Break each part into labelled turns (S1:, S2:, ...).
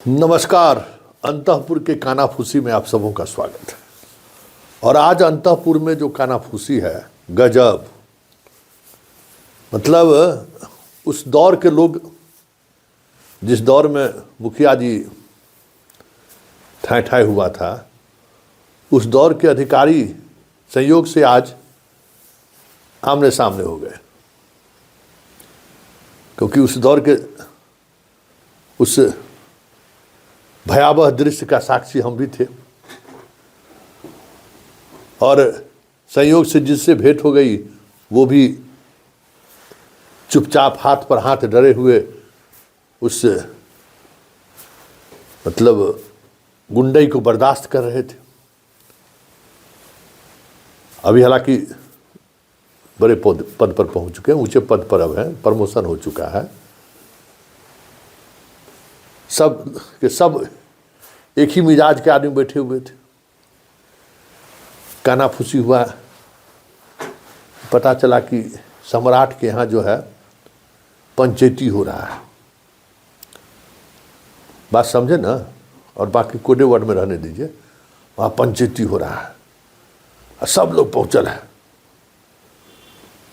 S1: नमस्कार। अंतःपुर के कानाफूसी में आप सबों का स्वागत है। और आज अंतःपुर में जो कानाफूसी है गजब, मतलब उस दौर के लोग, जिस दौर में मुखिया जी ठाए ठाए हुआ था, उस दौर के अधिकारी संयोग से आज आमने सामने हो गए, क्योंकि उस दौर के उस भयावह दृश्य का साक्षी हम भी थे। और संयोग से जिससे भेंट हो गई वो भी चुपचाप हाथ पर हाथ डरे हुए उस मतलब गुंडई को बर्दाश्त कर रहे थे। अभी हालांकि बड़े पद पर पहुंच चुके हैं, ऊंचे पद पर अब हैं, प्रमोशन हो चुका है। सब के सब एक ही मिजाज के आदमी बैठे हुए थे। कानाफूसी हुआ, पता चला कि सम्राट के यहाँ जो है पंचायती हो रहा है। बात समझे ना, और बाकी कोडे वर्ड में रहने दीजिए। वहाँ पंचायती हो रहा है और सब लोग पहुँचल है।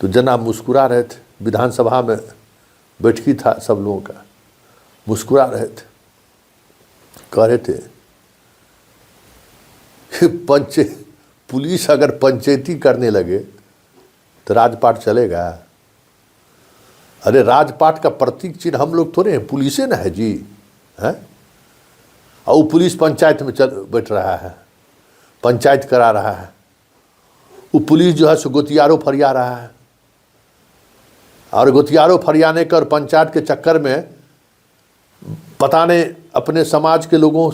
S1: तो जनाब मुस्कुरा रहे थे, विधानसभा में बैठकी था सब लोगों का, मुस्कुरा रहे थे, कह रहे थे कि पुलिस अगर पंचायती करने लगे तो राजपाट चलेगा। अरे राजपाट का प्रतीक चिन्ह हम लोग थोड़े हैं, पुलिस ना है जी, हैं? और वो पुलिस पंचायत में बैठ रहा है, पंचायत करा रहा है। वो पुलिस जो है सो गोतियारो फरिया रहा है, और गोतियारो फरियाने का और पंचायत के चक्कर में पता नहीं अपने समाज के लोगों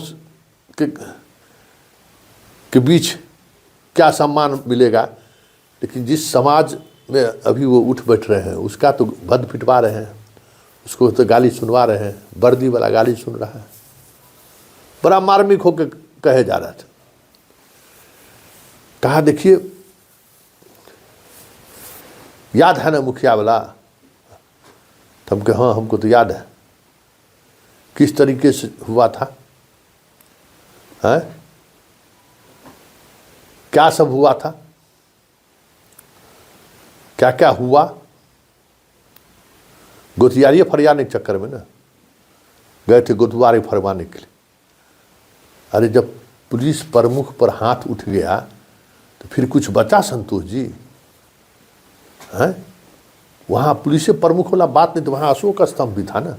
S1: के बीच क्या सम्मान मिलेगा। लेकिन जिस समाज में अभी वो उठ बैठ रहे हैं उसका तो भद पिटवा रहे हैं, उसको तो गाली सुनवा रहे हैं, वर्दी वाला गाली सुन रहा है। बड़ा मार्मिक होकर कहे जा रहा था। कहा देखिए, याद है ना मुखिया वाला? तो हम कहे हाँ हमको तो याद है। किस तरीके से हुआ था, हैं? क्या सब हुआ था, क्या क्या हुआ? गोतियारी फरियाने के चक्कर में ना गए थे, गोतवारे फरमाने के लिए। अरे जब पुलिस प्रमुख पर हाथ उठ गया तो फिर कुछ बचा संतोष जी, हैं? वहाँ पुलिस प्रमुख वाला बात नहीं, तो वहाँ अशोक स्तंभ भी था ना।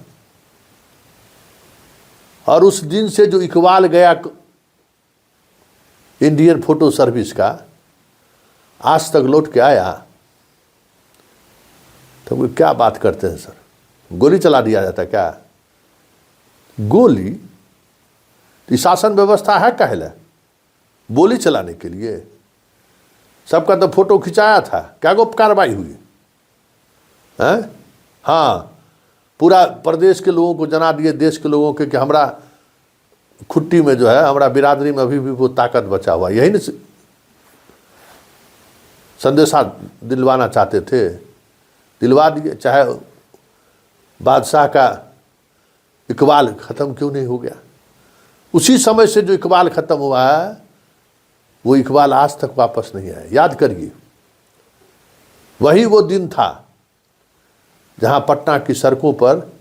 S1: और उस दिन से जो इकबाल गया इंडियन फोटो सर्विस का, आज तक लौट के आया। तो वो क्या बात करते हैं सर, गोली चला दिया जाता क्या? गोली तो शासन व्यवस्था है कहले गोली चलाने के लिए? सबका तो फोटो खिंचाया था, क्या गो कार्रवाई हुई है? हाँ, पूरा प्रदेश के लोगों को जना दिए, देश के लोगों के कि हमरा खुट्टी में जो है, हमारा बिरादरी में अभी भी वो ताकत बचा हुआ। यही न संदेशा दिलवाना चाहते थे, दिलवा दिए। चाहे बादशाह का इकबाल ख़त्म क्यों नहीं हो गया? उसी समय से जो इकबाल ख़त्म हुआ है वो इकबाल आज तक वापस नहीं आया। याद करिए, वही वो दिन था जहाँ पटना की सड़कों पर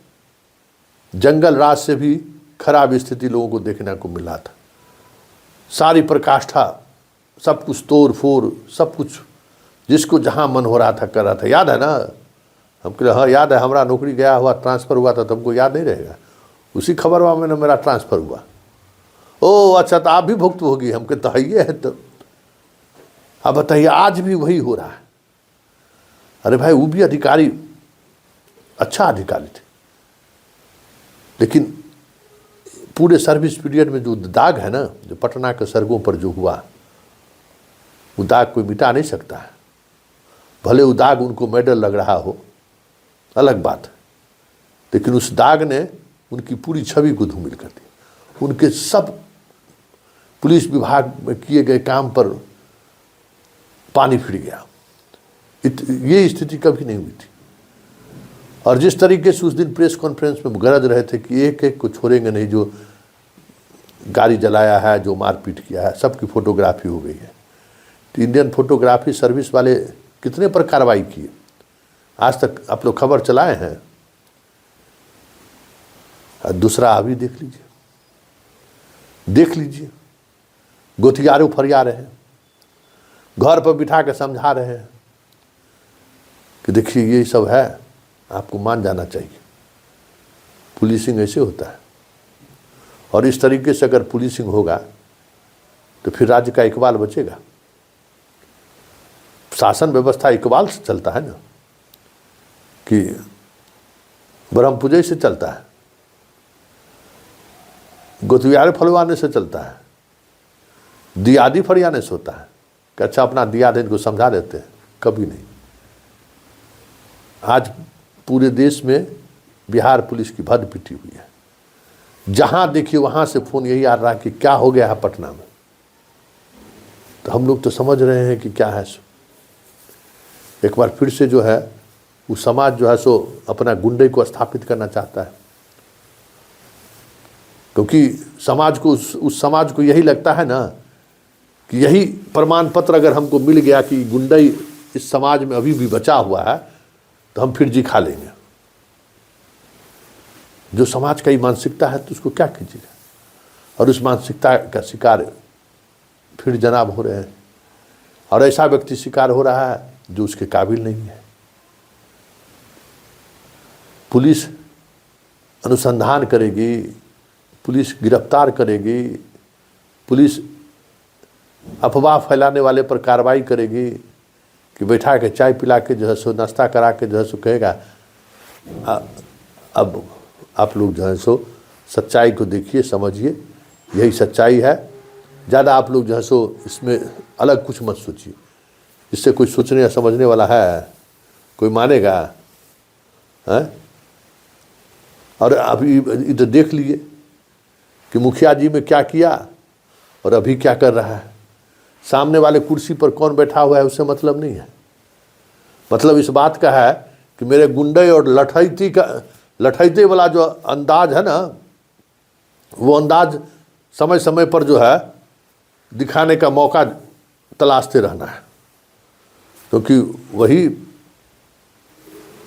S1: जंगल राज से भी खराब स्थिति लोगों को देखने को मिला था। सारी प्रकाष्ठा, सब कुछ तोड़ फोड़, सब कुछ जिसको जहाँ मन हो रहा था कर रहा था। याद है ना? हम कह हाँ याद है, हमारा नौकरी गया हुआ, ट्रांसफ़र हुआ था, तुमको याद नहीं रहेगा? उसी खबरवा में मेरा ट्रांसफ़र हुआ। ओह अच्छा, तो आप भी भुगत होगी? हम कहते तो ये है। तो अब बताइए, आज भी वही हो रहा है। अरे भाई, वो भी अधिकारी अच्छा अधिकारी थे, लेकिन पूरे सर्विस पीरियड में जो दाग है ना, जो पटना के सड़कों पर जो हुआ, वो दाग कोई मिटा नहीं सकता है। भले वो दाग उनको मेडल लग रहा हो, अलग बात है, लेकिन उस दाग ने उनकी पूरी छवि को धूमिल कर दी। उनके सब पुलिस विभाग में किए गए काम पर पानी फिर गया। ये स्थिति कभी नहीं हुई थी। और जिस तरीके से उस दिन प्रेस कॉन्फ्रेंस में गरज रहे थे कि एक एक को छोड़ेंगे नहीं, जो गाड़ी जलाया है, जो मारपीट किया है, सबकी फोटोग्राफी हो गई है। तो इंडियन फोटोग्राफी सर्विस वाले कितने पर कार्रवाई किए, आज तक आप लोग खबर चलाए हैं? और दूसरा अभी देख लीजिए, गोतियारू फरिया रहे हैं, घर पर बिठा के समझा रहे हैं कि देखिए ये सब है, आपको मान जाना चाहिए। पुलिसिंग ऐसे होता है। और इस तरीके से अगर पुलिसिंग होगा तो फिर राज्य का इकबाल बचेगा। शासन व्यवस्था इकबाल से चलता है ना, कि ब्रह्म पूजय से चलता है, गोतियारे फलवाने से चलता है, दियादी फरियाने से होता है कि अच्छा अपना दिया दे, इनको समझा देते हैं। कभी नहीं। आज पूरे देश में बिहार पुलिस की भद्द पिटी हुई है। जहां देखिए वहां से फोन यही आ रहा है कि क्या हो गया है पटना में। तो हम लोग तो समझ रहे हैं कि क्या है सो। एक बार फिर से जो है वो समाज जो है सो अपना गुंडे को स्थापित करना चाहता है, क्योंकि समाज को उस समाज को यही लगता है ना कि यही प्रमाण पत्र अगर हमको मिल गया कि गुंडई इस समाज में अभी भी बचा हुआ है तो हम फिर जी खा लेंगे। जो समाज का ही मानसिकता है तो उसको क्या कीजिएगा। और उस मानसिकता का शिकार फिर जनाब हो रहे हैं, और ऐसा व्यक्ति शिकार हो रहा है जो उसके काबिल नहीं है। पुलिस अनुसंधान करेगी, पुलिस गिरफ्तार करेगी, पुलिस अफवाह फैलाने वाले पर कार्रवाई करेगी कि बैठा के चाय पिला के जो है सो नाश्ता करा के जो है सो कहेगा अब आप लोग जो है सो सच्चाई को देखिए, समझिए, यही सच्चाई है। ज़्यादा आप लोग जो है सो इसमें अलग कुछ मत सोचिए। इससे कोई सोचने या समझने वाला है? कोई मानेगा? हैं? और अभी इधर देख लिए कि मुखिया जी में क्या किया और अभी क्या कर रहा है। सामने वाले कुर्सी पर कौन बैठा हुआ है उससे मतलब नहीं है। मतलब इस बात का है कि मेरे गुंडे और लठैती वाला जो अंदाज है ना, वो अंदाज समय समय पर जो है दिखाने का मौका तलाशते रहना है, क्योंकि वही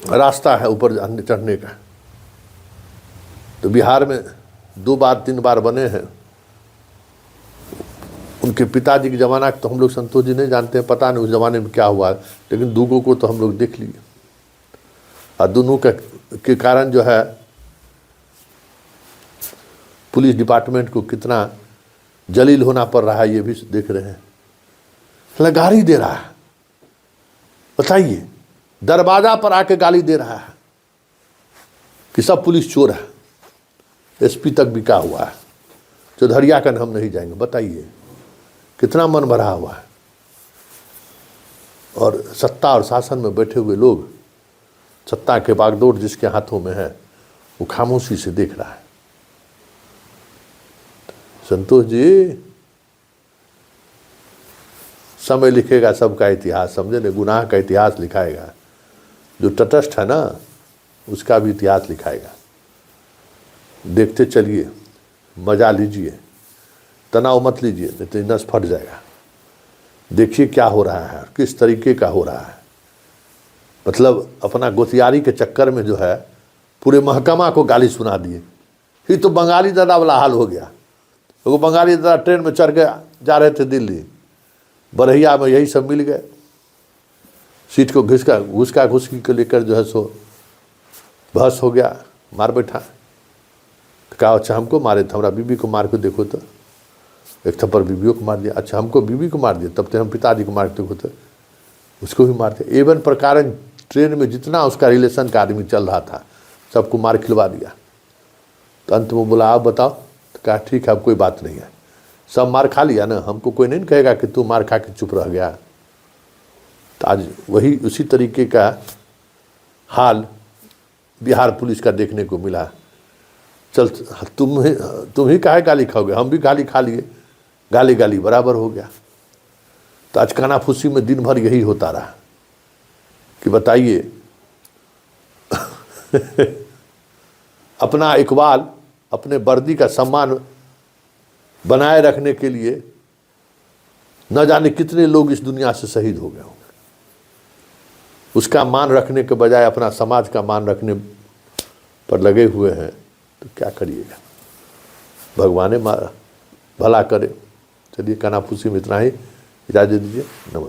S1: रास्ता है ऊपर चढ़ने का। तो बिहार में 2 बार 3 बार बने हैं। उनके पिताजी के ज़माना तो हम लोग संतोष जी नहीं जानते हैं, पता नहीं उस ज़माने में क्या हुआ, लेकिन दूगों को तो हम लोग देख लिए। और दोनों के कारण जो है पुलिस डिपार्टमेंट को कितना जलील होना पड़ रहा है ये भी देख रहे हैं। गाली दे रहा है, बताइए, दरवाजा पर आके गाली दे रहा है कि सब पुलिस चोर है। एसपी तक बिका हुआ है, चौधरिया का हम नहीं जाएंगे। बताइए कितना मन भरा हुआ है। और सत्ता और शासन में बैठे हुए लोग, सत्ता के बागडोर जिसके हाथों में है, वो खामोशी से देख रहा है। संतोष जी, समय लिखेगा सबका इतिहास, समझे ना, गुनाह का इतिहास लिखाएगा। जो तटस्थ है ना उसका भी इतिहास लिखाएगा। देखते चलिए, मजा लीजिए, तनाव मत लीजिए, नहीं तो नस फट जाएगा। देखिए क्या हो रहा है, किस तरीके का हो रहा है। मतलब अपना गोतियारी के चक्कर में जो है पूरे महकमा को गाली सुना दिए। ही तो बंगाली दादा वाला हाल हो गया। वो बंगाली दादा ट्रेन में चढ़ के जा रहे थे दिल्ली, बरहिया में यही सब मिल गए। सीट को घुसका घुसकी को लेकर जो है सो बहस हो गया, मार बैठा। कहा अच्छा हमको मारे थे, हमारा बीबी को मार के देखो तो। एक थप्पड़ बीबियों को मार दिया। अच्छा हमको बीबी को मार दिया, तब तो हम पिताजी को मारते हो तो उसको भी मारते। एवं प्रकार ट्रेन में जितना उसका रिलेशन का आदमी चल रहा था सबको मार खिलवा दिया। तो अंत में बोला आप बताओ, तो कहा ठीक है अब कोई बात नहीं है, सब मार खा लिया ना, हमको कोई नहीं कहेगा कि तू मार खा के चुप रह गया। तो आज वही उसी तरीके का हाल बिहार पुलिस का देखने को मिला। चल तुम ही काहे गाली खाओगे, हम भी गाली खा लिए, गाली गाली बराबर हो गया। तो आज कानाफूसी में दिन भर यही होता रहा कि बताइए अपना इकबाल, अपने वर्दी का सम्मान बनाए रखने के लिए न जाने कितने लोग इस दुनिया से शहीद हो गए होंगे। उसका मान रखने के बजाय अपना समाज का मान रखने पर लगे हुए हैं, तो क्या करिएगा। भगवान भला करे। चलिए कानाफूसी में इतना ही, इजाज़त दीजिए। नमस्कार।